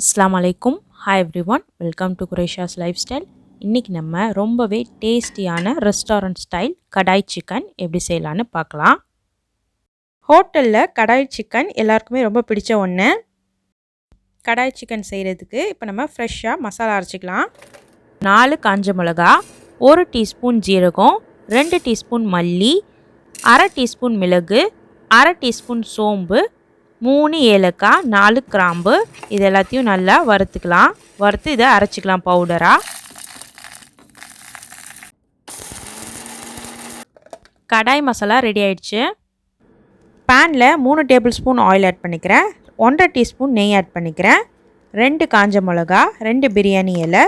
அஸ்ஸலாமு அலைக்கும். Hi everyone, welcome to Qureshas life style. இன்றைக்கி நம்ம ரொம்பவே டேஸ்டியான ரெஸ்டாரண்ட் ஸ்டைல் கடாய் சிக்கன் எப்படி செய்யலான்னு பார்க்கலாம். ஹோட்டலில் கடாய் சிக்கன் எல்லாருக்குமே ரொம்ப பிடிச்ச ஒன்று. கடாய் சிக்கன் செய்கிறதுக்கு இப்போ நம்ம ஃப்ரெஷ்ஷாக மசாலா அரைச்சிக்கலாம். 4 காஞ்ச மிளகா, 1 டீஸ்பூன் ஜீரகம், 2 டீஸ்பூன் மல்லி, அரை டீஸ்பூன் மிளகு, அரை டீஸ்பூன் சோம்பு, 3 ஏலக்காய், 4 கிராம்பு, இது எல்லாத்தையும் நல்லா வறுத்துக்கலாம். வறுத்து இதை அரைச்சிக்கலாம் பவுடராக. கடாய் மசாலா ரெடி ஆயிடுச்சு. பேனில் 3 டேபிள் ஸ்பூன் ஆயில் ஆட் பண்ணிக்கிறேன். 1.5 டீஸ்பூன் நெய் ஆட் பண்ணிக்கிறேன். 2 காஞ்ச மிளகா, 2 பிரியாணி இலை,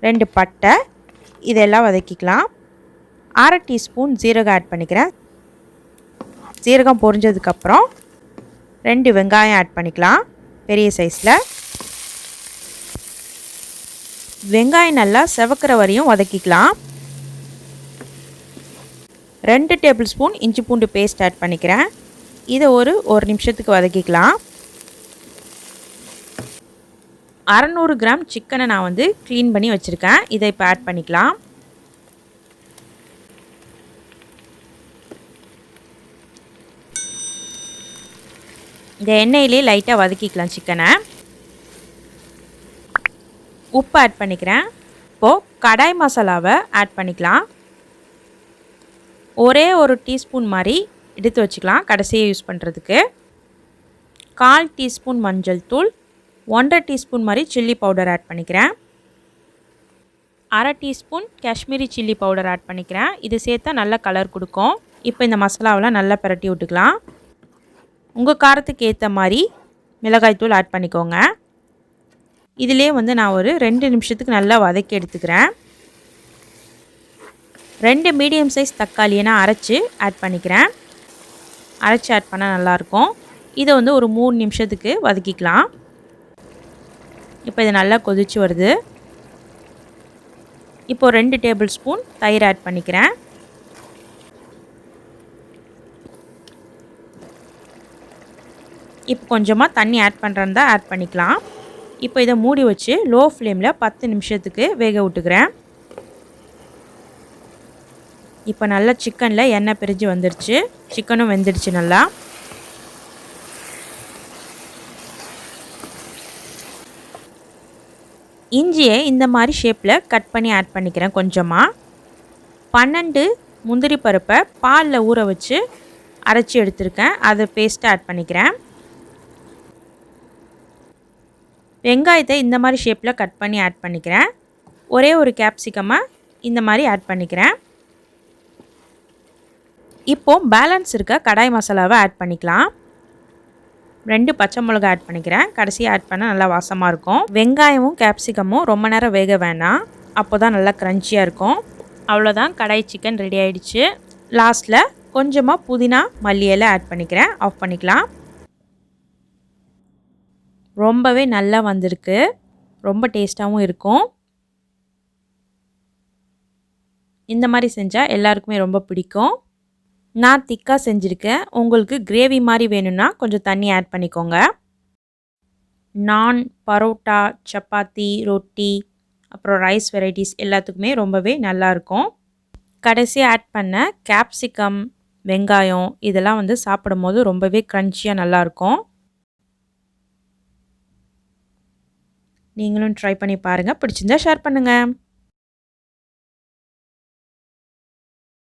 2 பட்டை, இதெல்லாம் வதக்கிக்கலாம். அரை டீஸ்பூன் ஜீரகம் ஆட் பண்ணிக்கிறேன். ஜீரகம் பொரிஞ்சதுக்கப்புறம் 2 வெங்காயம் ஆட் பண்ணிக்கலாம், பெரிய சைஸில். வெங்காயம் நல்லா செவக்கிற வரையும் வதக்கிக்கலாம். 2 டேபிள் ஸ்பூன் இஞ்சி பூண்டு பேஸ்ட் ஆட் பண்ணிக்கிறேன். இதை ஒரு நிமிஷத்துக்கு வதக்கிக்கலாம். 600 கிராம் சிக்கனை நான் க்ளீன் பண்ணி வச்சுருக்கேன். இதை இப்போ ஆட் பண்ணிக்கலாம். இந்த எண்ணெயிலே லைட்டாக வதக்கிக்கலாம் சிக்கனை. உப்பு ஆட் பண்ணிக்கிறேன். இப்போது கடாய் மசாலாவை ஆட் பண்ணிக்கலாம். ஒரு டீஸ்பூன் மாதிரி எடுத்து வச்சுக்கலாம் கடைசியை யூஸ் பண்ணுறதுக்கு. 1/4 டீஸ்பூன் மஞ்சள் தூள், 1.5 டீஸ்பூன் மாதிரி சில்லி பவுடர் ஆட் பண்ணிக்கிறேன். அரை teaspoon Kashmiri chilli powder add பண்ணிக்கிறேன். இது சேர்த்தா நல்ல கலர் கொடுக்கும். இப்போ இந்த மசாலாவெலாம் நல்லா பிரட்டி விட்டுக்கலாம். உங்கள் காரத்துக்கு ஏற்ற மாதிரி மிளகாய்த்தூள் ஆட் பண்ணிக்கோங்க. இதிலே நான் ஒரு 2 நிமிஷத்துக்கு நல்லா வதக்கி எடுத்துக்கிறேன். 2 மீடியம் சைஸ் தக்காளியை நான் அரைச்சி ஆட் பண்ணிக்கிறேன். அரைச்சி ஆட் பண்ணால் நல்லாயிருக்கும். இதை ஒரு 3 நிமிஷத்துக்கு வதக்கிக்கலாம். இப்போ இது நல்லா கொதிச்சு வருது. இப்போது 2 டேபிள் ஸ்பூன் தயிர் ஆட் பண்ணிக்கிறேன். இப்போ கொஞ்சமாக தண்ணி ஆட் பண்ணுறதா ஆட் பண்ணிக்கலாம். இப்போ இதை மூடி வச்சு லோ ஃப்ளேமில் 10 நிமிஷத்துக்கு வேக விட்டுக்கிறேன். இப்போ நல்லா சிக்கனில் எண்ணெய் பிரிஞ்சு வந்துடுச்சு. சிக்கனும் வெந்துடுச்சு நல்லா. இஞ்சியை இந்த மாதிரி ஷேப்பில் கட் பண்ணி ஆட் பண்ணிக்கிறேன். கொஞ்சமாக 12 முந்திரி பருப்பை பாலில் ஊற வச்சு அரைச்சி எடுத்துருக்கேன். அதை பேஸ்ட்டை ஆட் பண்ணிக்கிறேன். வெங்காயத்தை இந்த மாதிரி ஷேப்பில் கட் பண்ணி ஆட் பண்ணிக்கிறேன். ஒரு கேப்சிகமை இந்த மாதிரி ஆட் பண்ணிக்கிறேன். இப்போது பேலன்ஸ் இருக்க கடாய் மசாலாவை ஆட் பண்ணிக்கலாம். 2 பச்சை மிளகாய் ஆட் பண்ணிக்கிறேன். கடைசியாக ஆட் பண்ணால் நல்லா வாசமாக இருக்கும். வெங்காயமும் கேப்சிகமும் ரொம்ப நேரம் வேக வேணாம், அப்போ தான் நல்லா க்ரன்ச்சியாக இருக்கும். அவ்வளோதான், கடாய் சிக்கன் ரெடி ஆகிடுச்சு. லாஸ்ட்டில் கொஞ்சமாக புதினா மல்லி இலை ஆட் பண்ணிக்கிறேன். ஆஃப் பண்ணிக்கலாம். ரொம்பவே நல்லா வந்திருக்கு. ரொம்ப டேஸ்ட்டாகவும் இருக்கும். இந்த மாதிரி செஞ்சால் எல்லாருக்குமே ரொம்ப பிடிக்கும். நான் திக்காக செஞ்சுருக்கேன். உங்களுக்கு கிரேவி மாதிரி வேணும்னா கொஞ்சம் தண்ணி ஆட் பண்ணிக்கோங்க. நான், பரோட்டா, சப்பாத்தி, ரொட்டி, அப்புறம் ரைஸ் வெரைட்டிஸ் எல்லாத்துக்குமே ரொம்பவே நல்லாயிருக்கும். கடைசியாக ஆட் பண்ண கேப்சிகம், வெங்காயம் இதெல்லாம் சாப்பிடும் போது ரொம்பவே க்ரன்ச்சியாக நல்லாயிருக்கும். நீங்களும் ட்ரை பண்ணி பாருங்கள். பிடிச்சிருந்தா ஷேர் பண்ணுங்கள்.